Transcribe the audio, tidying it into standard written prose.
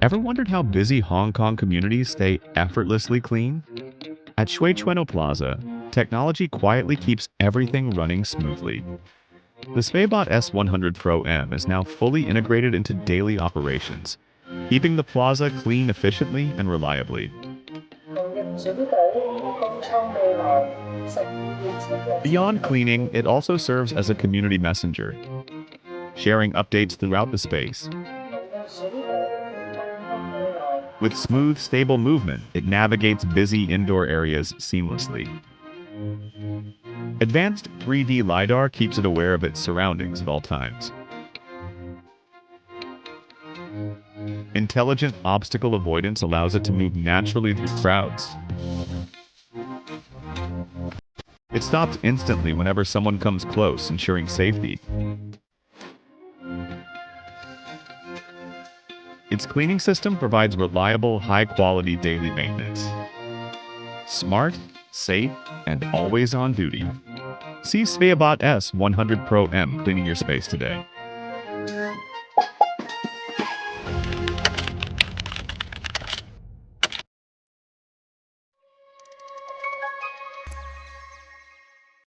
Ever wondered how busy Hong Kong communities stay effortlessly clean? At Shui Chuen O Plaza, technology quietly keeps everything running smoothly. The Sveabot S100 Pro M is now fully integrated into daily operations, keeping the plaza clean efficiently and reliably. Beyond cleaning, it also serves as a community messenger, sharing updates throughout the space. With smooth, stable movement, it navigates busy indoor areas seamlessly. Advanced 3D LiDAR keeps it aware of its surroundings at all times. Intelligent obstacle avoidance allows it to move naturally through crowds. It stops instantly whenever someone comes close, ensuring safety. Its cleaning system provides reliable, high-quality daily maintenance. Smart, safe, and always on duty. See Sveabot S100 Pro M cleaning your space today.